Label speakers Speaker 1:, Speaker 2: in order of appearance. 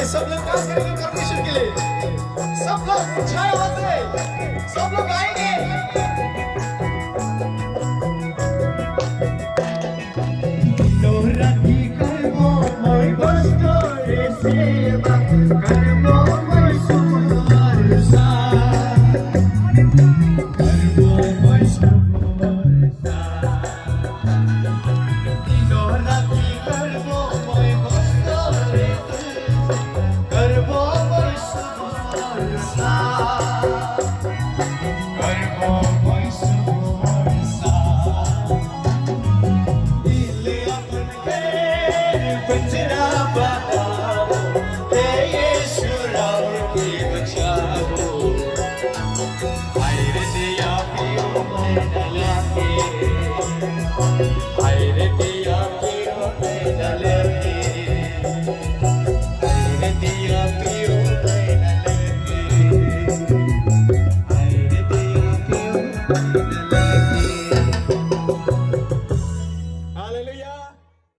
Speaker 1: सब लोग डांस करेंगे कंपटीशन के लिए। सब लोग उठाए आवाज से, सब लोग गाएंगे। नोराती करमो मोय बस्तो रे सेवा करमो मोय सुमर सा करमो मोय सुमर सा नोराती करमो मोय बस्तो रे करमो मोय सुमर सा करमो मोय सुमर सा पंजरा बनाओ हे यीशु राम के बचाओ हाय रे दिया पियो मैं न लाके हाय रे दिया पियो मैं न लाके हाय रे दिया पियो मैं न लाके हाय रे दिया पियो मैं न लाके